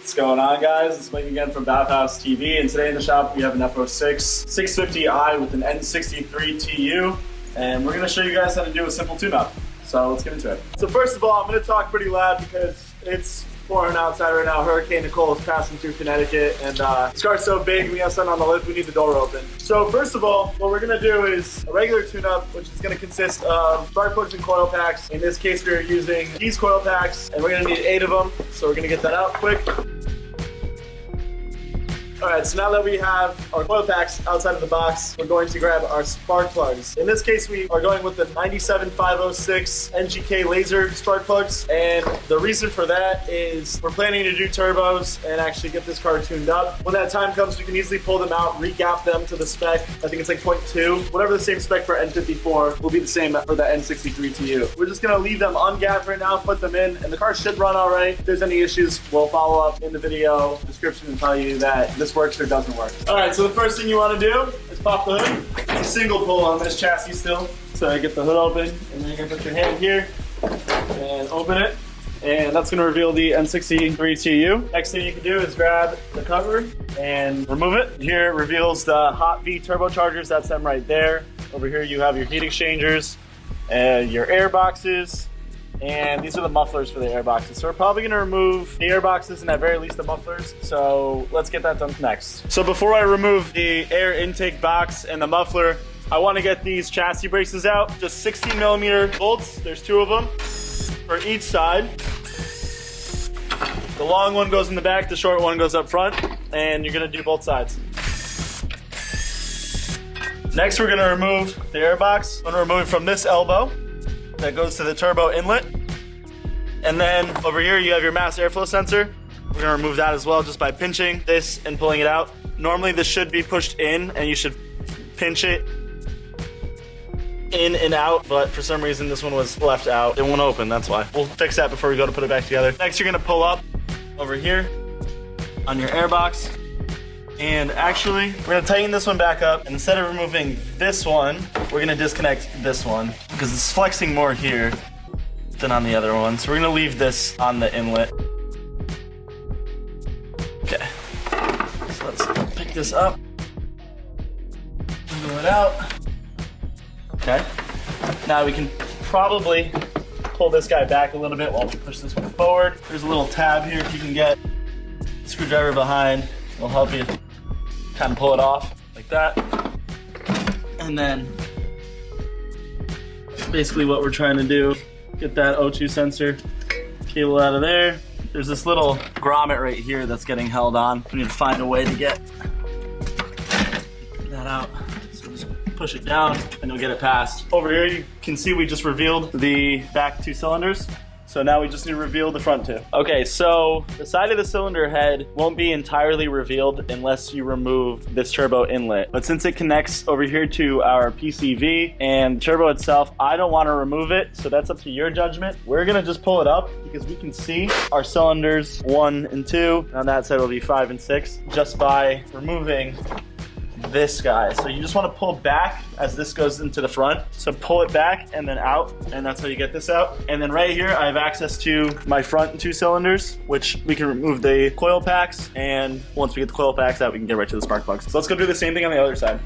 What's going on, guys? It's Mike again from BavhausTV, and today in the shop we have an F06 650i with an N63TU, and we're going to show you guys how to do a simple tune-up. So let's get into it. So first of all, I'm going to talk pretty loud because it's pouring outside right now. Hurricane Nicole is passing through Connecticut, and this car's so big, we have something on the lift, we need the door open. So first of all, what we're gonna do is a regular tune-up, which is gonna consist of spark plugs and coil packs. In this case, we are using these coil packs, and we're gonna need 8 of them. So we're gonna get that out quick. All right, so now that we have our coil packs outside of the box, we're going to grab our spark plugs. In this case, we are going with the 97506 NGK laser spark plugs. And the reason for that is we're planning to do turbos and actually get this car tuned up. When that time comes, we can easily pull them out, re-gap them to the spec. I think it's like 0.2. Whatever the same spec for N54 will be the same for the N63TU. We're just gonna leave them ungapped right now, put them in, and the car should run all right. If there's any issues, we'll follow up in the video description and tell you that this works or doesn't work. All right, so the first thing you want to do is pop the hood. It's a single pull on this chassis still. So I get the hood open, and then you're gonna put your hand here and open it. And that's gonna reveal the N63TU. Next thing you can do is grab the cover and remove it. Here it reveals the Hot V turbochargers, that's them right there. Over here you have your heat exchangers, your air boxes, and these are the mufflers for the air boxes. So we're probably gonna remove the air boxes and at very least the mufflers. So let's get that done next. So before I remove the air intake box and the muffler, I wanna get these chassis braces out. Just 16mm bolts, there's 2 of them for each side. The long one goes in the back, the short one goes up front, and you're gonna do both sides. Next, we're gonna remove the air box. I'm gonna remove it from this elbow that goes to the turbo inlet. And then over here you have your mass airflow sensor. We're gonna remove that as well just by pinching this and pulling it out. Normally this should be pushed in and you should pinch it in and out, but for some reason this one was left out. It won't open, that's why. We'll fix that before we go to put it back together. Next, you're gonna pull up over here on your air box. And actually, we're gonna tighten this one back up. And instead of removing this one, we're gonna disconnect this one because it's flexing more here than on the other one. So we're gonna leave this on the inlet. Okay, so let's pick this up, move it out. Okay, now we can probably pull this guy back a little bit while we push this one forward. There's a little tab here if you can get a screwdriver behind. It'll help you kind of pull it off like that. And then basically what we're trying to do, get that O2 sensor cable out of there. There's this little grommet right here that's getting held on. We need to find a way to get that out. So just push it down and you'll get it past. Over here you can see we just revealed the back 2 cylinders. So now we just need to reveal the front 2. Okay, so the side of the cylinder head won't be entirely revealed unless you remove this turbo inlet. But since it connects over here to our PCV and the turbo itself, I don't want to remove it, so that's up to your judgment. We're gonna just pull it up because we can see our cylinders 1 and 2. On that side will be 5 and 6 just by removing this guy. So you just want to pull back as this goes into the front. So pull it back and then out, and that's how you get this out. And then right here I have access to my front 2 cylinders, which we can remove the coil packs, and once we get the coil packs out we can get right to the spark plugs. So let's go do the same thing on the other side.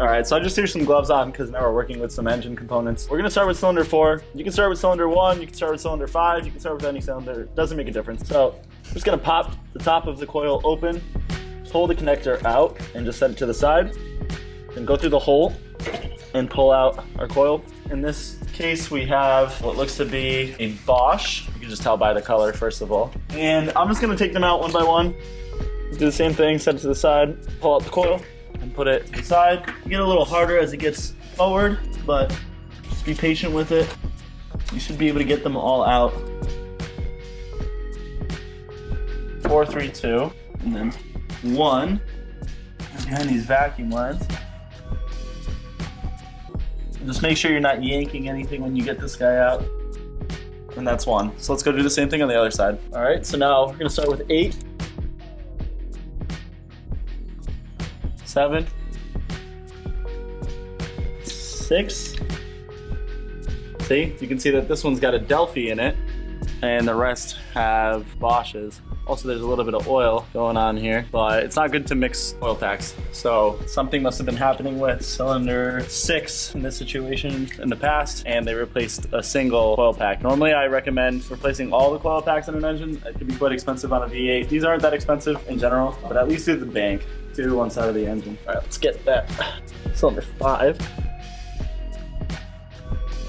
All right, so I just threw some gloves on because now we're working with some engine components. We're gonna start with cylinder 4. You can start with cylinder 1, you can start with cylinder 5, you can start with any cylinder, it doesn't make a difference. So I'm just gonna pop the top of the coil open, pull the connector out and just set it to the side, then go through the hole and pull out our coil. In this case, we have what looks to be a Bosch. You can just tell by the color, first of all. And I'm just gonna take them out one by one. Do the same thing, set it to the side, pull out the coil, and put it to the side. You get a little harder as it gets forward, but just be patient with it. You should be able to get them all out. 4, 3, 2, and then 1. Behind these vacuum lines. Just make sure you're not yanking anything when you get this guy out. And that's 1. So let's go do the same thing on the other side. All right, so now we're gonna start with 8. 7, 6. See, you can see that this one's got a Delphi in it, and the rest have Bosch's. Also, there's a little bit of oil going on here, but it's not good to mix oil packs. So something must have been happening with cylinder 6 in this situation in the past, and they replaced a single coil pack. Normally, I recommend replacing all the coil packs in an engine. It can be quite expensive on a V8. These aren't that expensive in general, but at least do the bank. Do one side of the engine. All right, let's get that cylinder 5.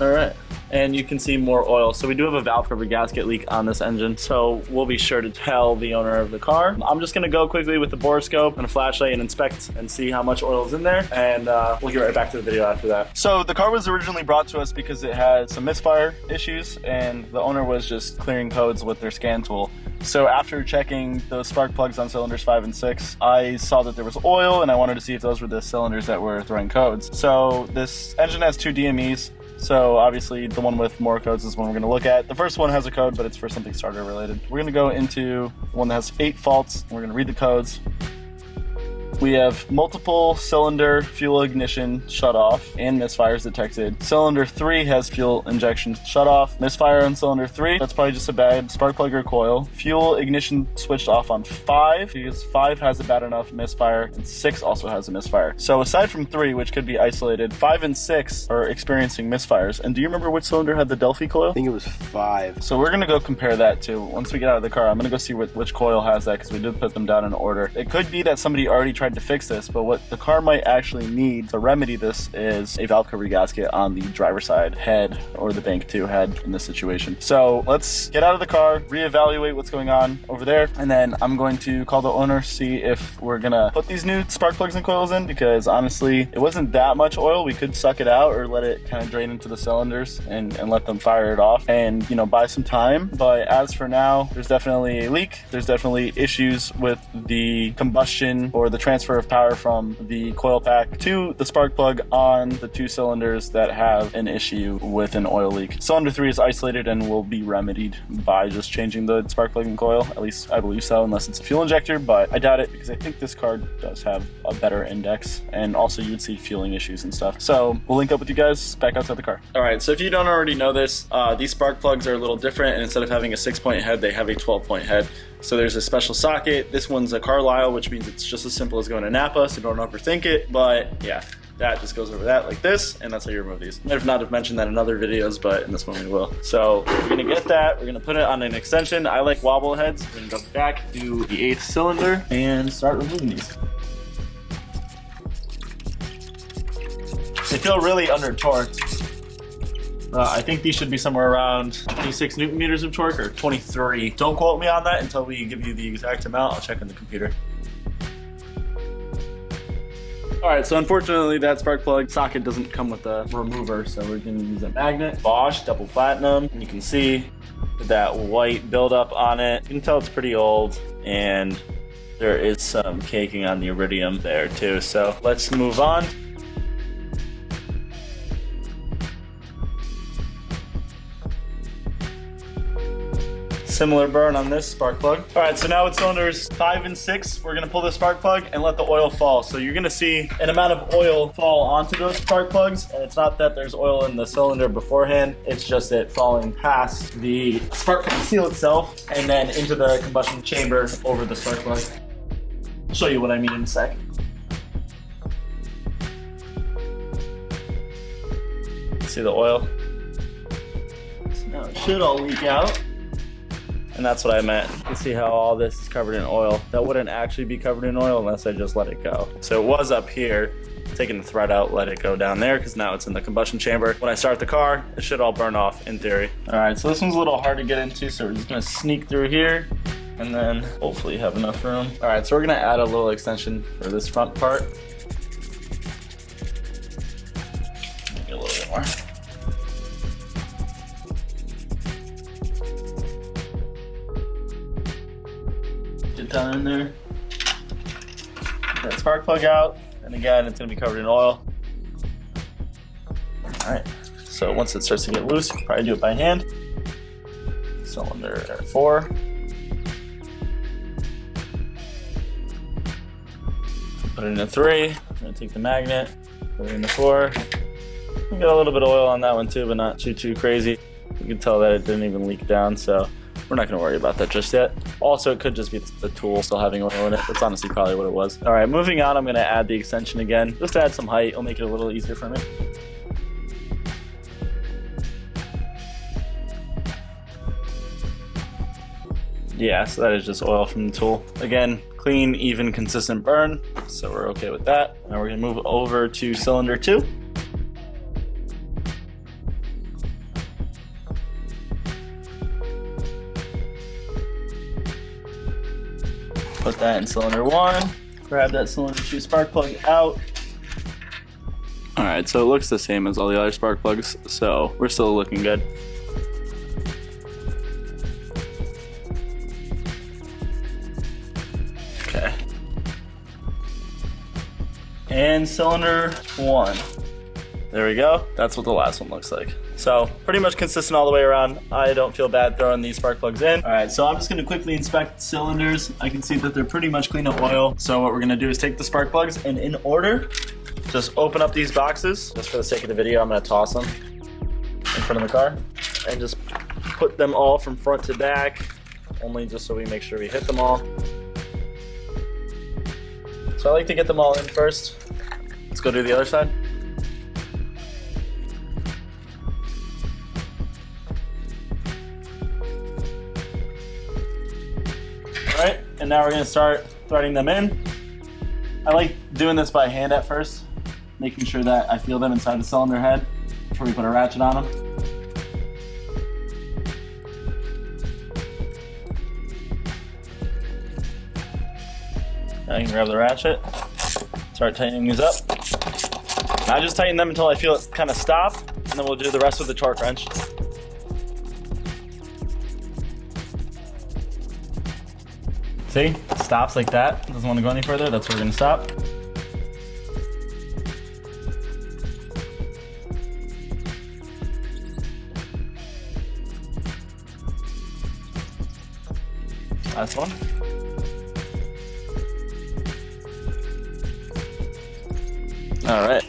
All right. And you can see more oil. So we do have a valve cover gasket leak on this engine, so we'll be sure to tell the owner of the car. I'm just gonna go quickly with the borescope and a flashlight and inspect and see how much oil is in there, and we'll get right back to the video after that. So the car was originally brought to us because it had some misfire issues, and the owner was just clearing codes with their scan tool. So after checking those spark plugs on cylinders 5 and 6, I saw that there was oil, and I wanted to see if those were the cylinders that were throwing codes. So this engine has 2 DMEs. So obviously the one with more codes is one we're going to look at. The first one has a code, but it's for something starter related. We're going to go into the one that has 8 faults, and we're going to read the codes. We have multiple cylinder fuel ignition shutoff and misfires detected. Cylinder 3 has fuel injection shutoff. Misfire on cylinder 3, that's probably just a bad spark plug or coil. Fuel ignition switched off on 5 because 5 has a bad enough misfire, and 6 also has a misfire. So aside from 3, which could be isolated, 5 and 6 are experiencing misfires. And do you remember which cylinder had the Delphi coil? I think it was 5. So we're gonna go compare that to, once we get out of the car, I'm gonna go see which coil has that, because we did put them down in order. It could be that somebody already tried to fix this, but what the car might actually need to remedy this is a valve cover gasket on the driver's side head, or the bank 2 head in this situation. So let's get out of the car, reevaluate what's going on over there, and then I'm going to call the owner, see if we're gonna put these new spark plugs and coils in, because honestly, it wasn't that much oil. We could suck it out or let it kind of drain into the cylinders and let them fire it off and, you know, buy some time. But as for now, there's definitely a leak. There's definitely issues with the combustion or the transfer of power from the coil pack to the spark plug on the 2 cylinders that have an issue with an oil leak. Cylinder 3 is isolated and will be remedied by just changing the spark plug and coil. At least I believe so, unless it's a fuel injector, but I doubt it because I think this car does have a better index, and also you would see fueling issues and stuff. So we'll link up with you guys back outside the car. All right, so if you don't already know this, these spark plugs are a little different, and instead of having a 6-point head, they have a 12-point head. So there's a special socket. This one's a Carlisle, which means it's just as simple as going to Napa, so don't overthink it. But yeah, that just goes over that like this, and that's how you remove these. Might have not have mentioned that in other videos, but in this one we will. So we're gonna get that, we're gonna put it on an extension. I like wobble heads. We're gonna go back, do the 8th cylinder, and start removing these. They feel really under torqued. I think these should be somewhere around 26 Newton meters of torque, or 23. Don't quote me on that until we give you the exact amount. I'll check on the computer. All right, so unfortunately that spark plug socket doesn't come with a remover, so we're gonna use a magnet. Bosch double platinum, and you can see that white buildup on it. You can tell it's pretty old, and there is some caking on the iridium there too. So let's move on. Similar burn on this spark plug. All right, so now with cylinders 5 and 6, we're gonna pull the spark plug and let the oil fall. So you're gonna see an amount of oil fall onto those spark plugs, and it's not that there's oil in the cylinder beforehand, it's just it falling past the spark plug seal itself and then into the combustion chamber over the spark plug. I'll show you what I mean in a sec. See the oil? So now it should all leak out. And that's what I meant. You can see how all this is covered in oil. That wouldn't actually be covered in oil unless I just let it go. So it was up here, taking the thread out, let it go down there, because now it's in the combustion chamber. When I start the car, it should all burn off in theory. All right, so this one's a little hard to get into, so we're just gonna sneak through here and then hopefully have enough room. All right, so we're gonna add a little extension for this front part. Maybe a little bit more. Down in there. Get that spark plug out, and again, it's gonna be covered in oil. All right, so once it starts to get loose, you can probably do it by hand. Cylinder 4. Put it in a 3. I'm gonna take the magnet, put it in the 4. We got a little bit of oil on that one too, but not too crazy. You can tell that it didn't even leak down, so we're not gonna worry about that just yet. Also, it could just be the tool still having oil in it. That's honestly probably what it was. All right, moving on, I'm gonna add the extension again. Just to add some height, it'll make it a little easier for me. Yeah, so that is just oil from the tool. Again, clean, even, consistent burn, so we're okay with that. Now we're gonna move over to cylinder 2. Put that in cylinder 1, grab that cylinder 2 spark plug out. All right, so it looks the same as all the other spark plugs, so we're still looking good. Okay. And cylinder 1. There we go. That's what the last one looks like. So pretty much consistent all the way around. I don't feel bad throwing these spark plugs in. All right, so I'm just gonna quickly inspect cylinders. I can see that they're pretty much clean of oil. So what we're gonna do is take the spark plugs and in order, just open up these boxes. Just for the sake of the video, I'm gonna toss them in front of the car and just put them all from front to back, only just so we make sure we hit them all. So I like to get them all in first. Let's go to the other side. All right, and now we're gonna start threading them in. I like doing this by hand at first, making sure that I feel them inside the cylinder head before we put a ratchet on them. I can grab the ratchet, start tightening these up. I just tighten them until I feel it kind of stop, and then we'll do the rest with the torque wrench. See, it stops like that. Doesn't want to go any further. That's where we're gonna stop. Last one. All right,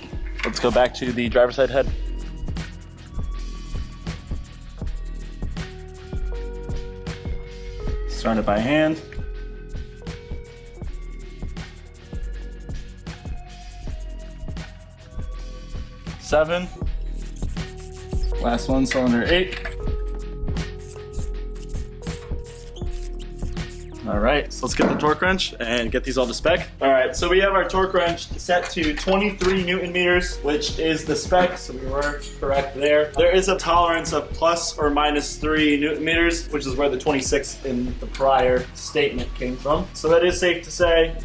let's go back to the driver's side head. Start it by hand. Seven. Last one, cylinder 8. All right, so let's get the torque wrench and get these all to spec. All right, so we have our torque wrench set to 23 Newton meters, which is the spec, so we were correct there. There is a tolerance of plus or minus 3 Newton meters, which is where the 26 in the prior statement came from. So that is safe to say.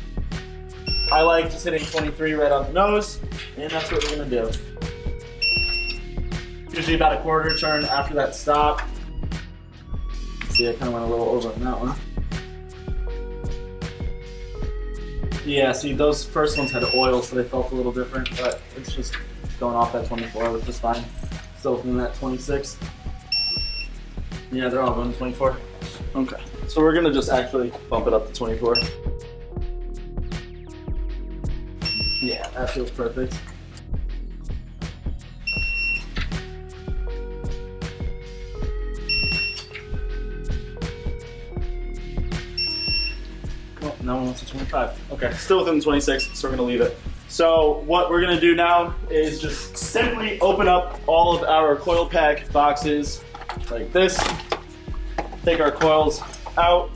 I like just hitting 23 right on the nose, and that's what we're gonna do. Usually about a quarter turn after that stop. See, I kind of went a little over on that one. Yeah, see, those first ones had oil, so they felt a little different, but it's just going off that 24, which is fine. Still within that 26. Yeah, they're all going to 24. Okay, so we're gonna just actually bump it up to 24. Yeah, that feels perfect. Now one wants to 25. Okay, still within the 26, so we're gonna leave it. So what we're gonna do now is just simply open up all of our coil pack boxes like this. Take our coils out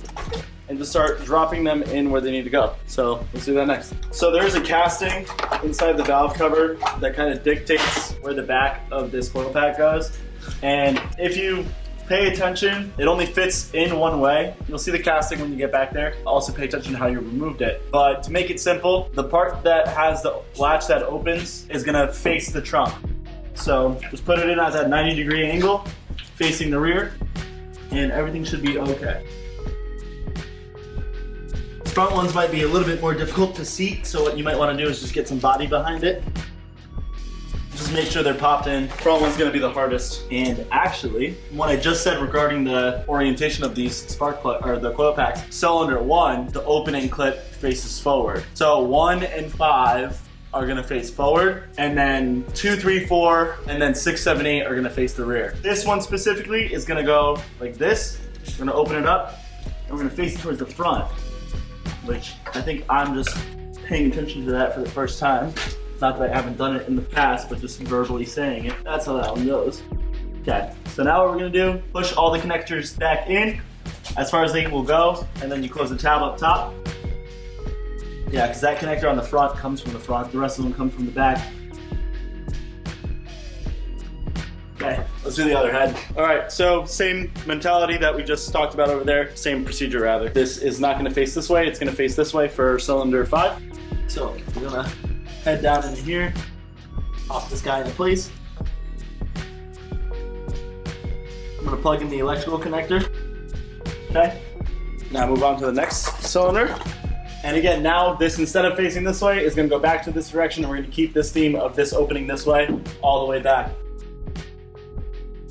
and just start dropping them in where they need to go. So let's do that next. So there's a casting inside the valve cover that kind of dictates where the back of this coil pack goes. And if you pay attention, it only fits in one way. You'll see the casting when you get back there. Also pay attention to how you removed it. But to make it simple, the part that has the latch that opens is gonna face the trunk. So just put it in at that 90-degree angle, facing the rear, and everything should be okay. Front ones might be a little bit more difficult to seat, so what you might wanna do is just get some body behind it. Just make sure they're popped in. Front one's gonna be the hardest. And actually, what I just said regarding the orientation of these spark plug or the coil packs, cylinder 1, the opening clip faces forward. So 1 and 5 are gonna face forward, and then 2, 3, 4, and then 6, 7, 8 are gonna face the rear. This one specifically is gonna go like this. We're gonna open it up, and we're gonna face it towards the front, which I think I'm just paying attention to that for the first time. Not that I haven't done it in the past, but just verbally saying it. That's how that one goes. Okay, so now what we're gonna do, push all the connectors back in as far as they will go, and then you close the tab up top. Yeah, because that connector on the front comes from the front, the rest of them come from the back. Okay, let's do the other head. All right, so same mentality that we just talked about over there, same procedure rather. This is not gonna face this way, it's gonna face this way for cylinder 5. So we're gonna head down into here, pop this guy into place. I'm gonna plug in the electrical connector. Okay, now move on to the next cylinder. And again, now this, instead of facing this way, is gonna go back to this direction, and we're gonna keep this theme of this opening this way all the way back.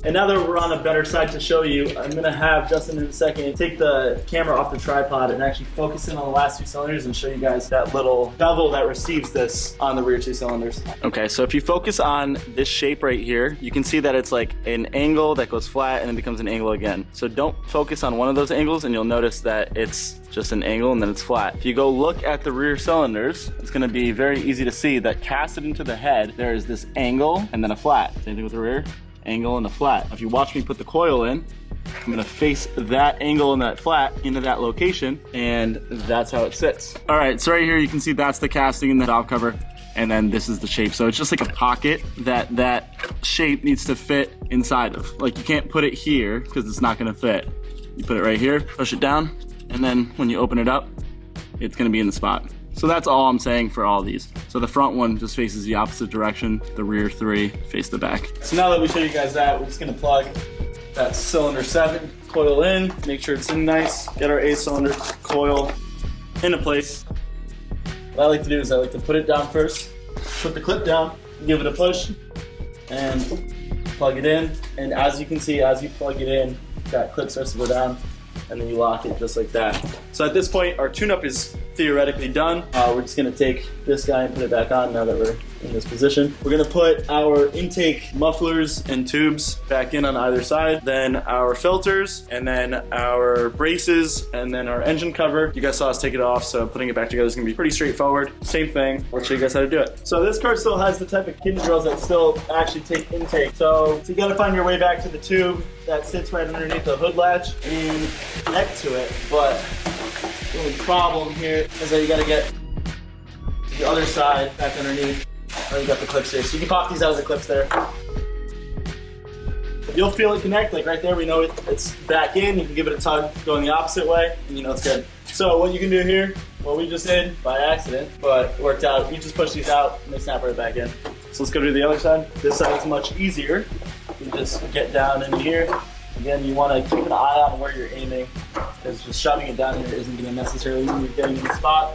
And now that we're on a better side to show you, I'm gonna have Justin in a second take the camera off the tripod and actually focus in on the last 2 cylinders and show you guys that little bevel that receives this on the rear 2 cylinders. Okay, so if you focus on this shape right here, you can see that it's like an angle that goes flat and then becomes an angle again. So don't focus on one of those angles and you'll notice that it's just an angle and then it's flat. If you go look at the rear cylinders, it's gonna be very easy to see that casted into the head, there is this angle and then a flat. Same thing with the rear. Angle and a flat. If you watch me put the coil in, I'm gonna face that angle and that flat into that location, and that's how it sits. All right, so right here you can see that's the casting and the valve cover, and then this is the shape. So it's just like a pocket that that shape needs to fit inside of. Like you can't put it here because it's not gonna fit. You put it right here, push it down, and then when you open it up, it's gonna be in the spot. So that's all I'm saying for all these. So the front one just faces the opposite direction. The rear 3 face the back. So now that we show you guys that, we're just gonna plug that cylinder 7 coil in, make sure it's in nice, get our 8 cylinder coil into place. What I like to do is I like to put it down first, put the clip down, give it a push, and plug it in. And as you can see, as you plug it in, that clip starts to go down, and then you lock it just like that. So at this point, our tune-up is theoretically done. We're just gonna take this guy and put it back on now that we're in this position. We're gonna put our intake mufflers and tubes back in on either side, then our filters, and then our braces, and then our engine cover. You guys saw us take it off, so putting it back together is gonna be pretty straightforward. Same thing, I'll show you guys how to do it. So this car still has the type of kidney drills that still actually take intake. So you gotta find your way back to the tube that sits right underneath the hood latch and connect to it, but the only problem here is that you gotta get the other side back underneath. You got the clips here, so you can pop these out of the clips there. You'll feel it connect, like right there, we know it's back in. You can give it a tug going the opposite way, and you know it's good. So what you can do here, what we just did by accident, but it worked out, you just push these out and they snap right back in. So let's go to the other side. This side is much easier. You just get down in here. Again, you want to keep an eye on where you're aiming, because just shoving it down here isn't going to necessarily mean you're getting in the spot.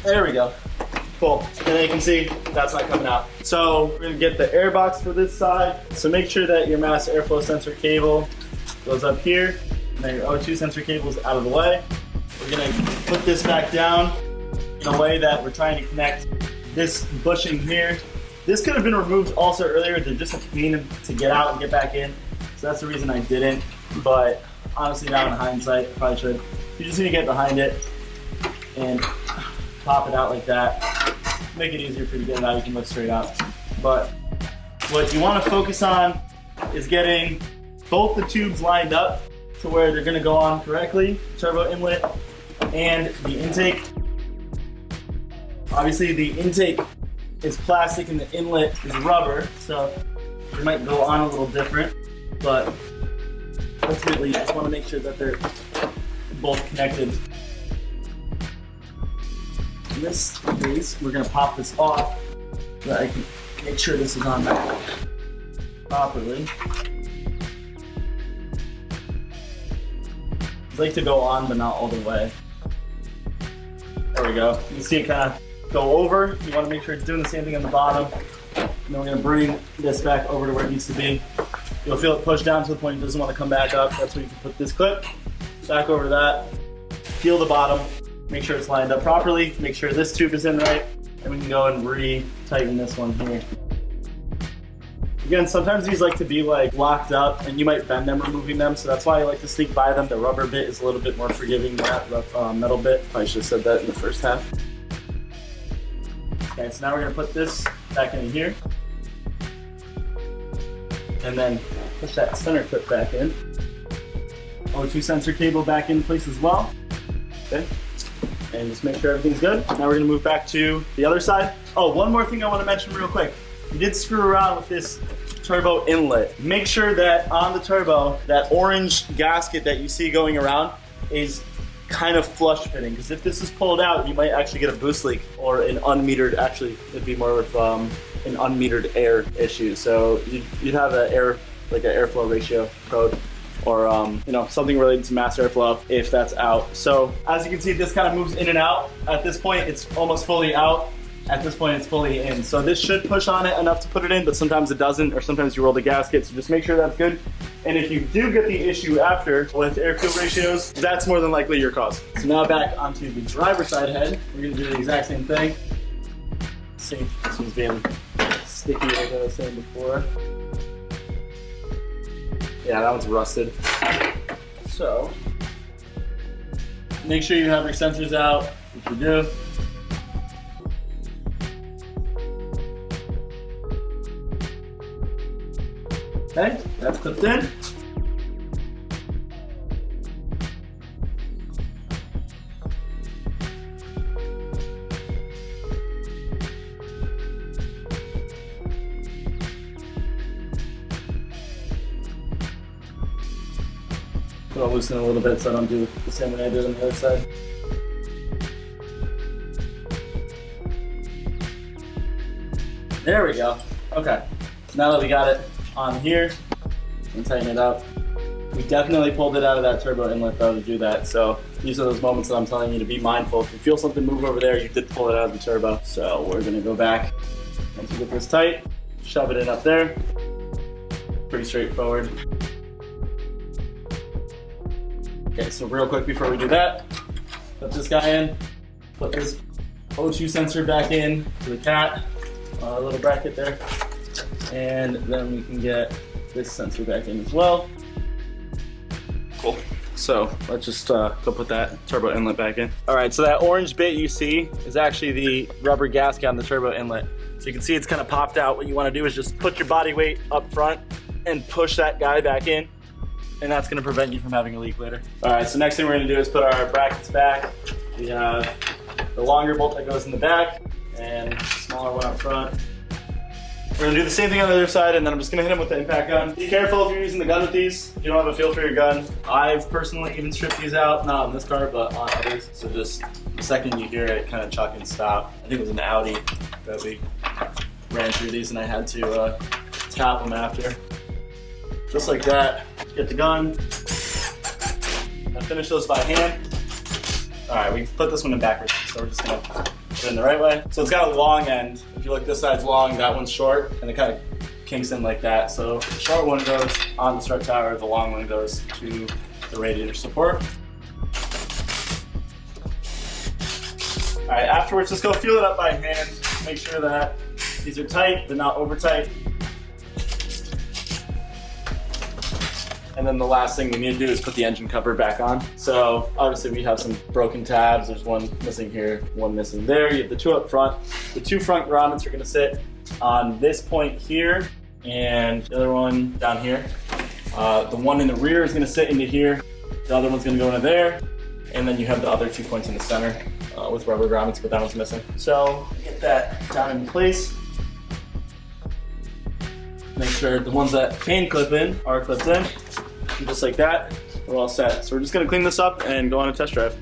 There we go. Cool. And then you can see that's not coming out. So we're gonna get the air box for this side. So make sure that your mass airflow sensor cable goes up here, and then your O2 sensor cable is out of the way. We're gonna put this back down in a way that we're trying to connect this bushing here. This could have been removed also earlier. They're just a pain to get out and get back in. So that's the reason I didn't. But honestly, now in hindsight, I probably should. You just need to get behind it and pop it out like that. Make it easier for you to get it out. You can look straight out. But what you want to focus on is getting both the tubes lined up to where they're going to go on correctly, turbo inlet and the intake. Obviously the intake is plastic and the inlet is rubber, so it might go on a little different, but ultimately you just want to make sure that they're both connected. In this case, we're going to pop this off so that I can make sure this is on back properly. It's like to go on, but not all the way. There we go. You can see it kind of go over. You want to make sure it's doing the same thing on the bottom. And then we're going to bring this back over to where it needs to be. You'll feel it push down to the point it doesn't want to come back up. That's where you can put this clip back over that. Feel the bottom. Make sure it's lined up properly. Make sure this tube is in right. And we can go and re-tighten this one here. Again, sometimes these like to be like locked up and you might bend them removing them, so that's why I like to sneak by them. The rubber bit is a little bit more forgiving than that metal bit. Probably should have said that in the first half. Okay, so now we're gonna put this back in here. And then push that center clip back in. O2 sensor cable back in place as well. Okay, and just make sure everything's good. Now we're gonna move back to the other side. Oh, one more thing I wanna mention real quick. You did screw around with this turbo inlet. Make sure that on the turbo, that orange gasket that you see going around is kind of flush fitting, because if this is pulled out, you might actually get a boost leak or an unmetered, actually it'd be more of an unmetered air issue. So you'd have an airflow ratio code, or you know, something related to mass airflow if that's out. So as you can see, this kind of moves in and out. At this point, it's almost fully out. At this point, it's fully in. So this should push on it enough to put it in, but sometimes it doesn't, or sometimes you roll the gasket. So just make sure that's good. And if you do get the issue after with air-fuel ratios, that's more than likely your cause. So now back onto the driver's side head. We're gonna do the exact same thing. See, this one's being sticky like I was saying before. Yeah, that one's rusted. So, make sure you have your sensors out, which you do. Okay, that's clipped in. I'll loosen it a little bit so I don't do the same way I did on the other side. There we go. Okay, now that we got it on here and tighten it up. We definitely pulled it out of that turbo inlet though to do that. So these are those moments that I'm telling you to be mindful. If you feel something move over there, you did pull it out of the turbo. So we're gonna go back. Once we get this tight, shove it in up there. Pretty straightforward. Okay, so real quick before we do that, put this guy in, put this O2 sensor back in to the cat, little bracket there. And then we can get this sensor back in as well. Cool. So let's just go put that turbo inlet back in. All right, so that orange bit you see is actually the rubber gasket on the turbo inlet. So you can see it's kind of popped out. What you want to do is just put your body weight up front and push that guy back in, and that's going to prevent you from having a leak later. All right, so next thing we're going to do is put our brackets back. We have the longer bolt that goes in the back and the smaller one up front. We're gonna do the same thing on the other side, and then I'm just gonna hit him with the impact gun. Be careful if you're using the gun with these. If you don't have a feel for your gun. I've personally even stripped these out, not on this car, but on others. So just the second you hear it, kind of chuck and stop. I think it was an Audi that we ran through these, and I had to tap them after. Just like that, get the gun. I finish those by hand. All right, we put this one in backwards, so we're just gonna put it in the right way. So it's got a long end. If you look, this side's long, that one's short, and it kind of kinks in like that. So the short one goes on the strut tower, the long one goes to the radiator support. All right, afterwards, just go feel it up by hand. Make sure that these are tight, but not over tight. And then the last thing we need to do is put the engine cover back on. So obviously we have some broken tabs. There's one missing here, one missing there. You have the two up front. The two front grommets are gonna sit on this point here, and the other one down here. The one in the rear is gonna sit into here. The other one's gonna go into there. And then you have the other 2 points in the center with rubber grommets, but that one's missing. So get that down in place. Make sure the ones that can clip in are clipped in. And just like that, we're all set. So we're just gonna clean this up and go on a test drive.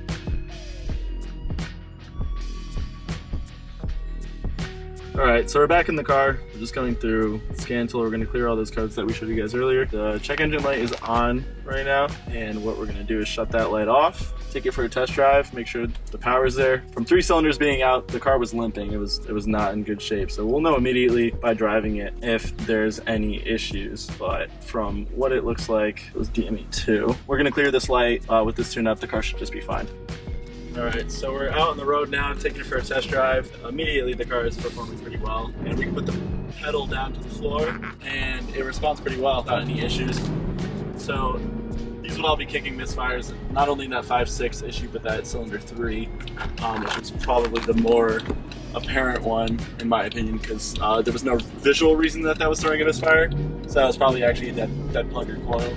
All right, so we're back in the car. We're just going through scan tool. We're going to clear all those codes that we showed you guys earlier. The check engine light is on right now, and what we're going to do is shut that light off, take it for a test drive, make sure the power's there. From 3 cylinders being out, the car was limping. It was not in good shape, so we'll know immediately by driving it if there's any issues. But from what it looks like, it was DME2. We're going to clear this light. With this tune-up, the car should just be fine. All right, so we're out on the road now, taking it for a test drive. Immediately, the car is performing pretty well, and we can put the pedal down to the floor, and it responds pretty well without any issues. So these would all be kicking misfires, not only in that 5.6 issue, but that cylinder 3, which is probably the more apparent one, in my opinion, because there was no visual reason that was throwing a misfire. So that was probably actually that plug or coil.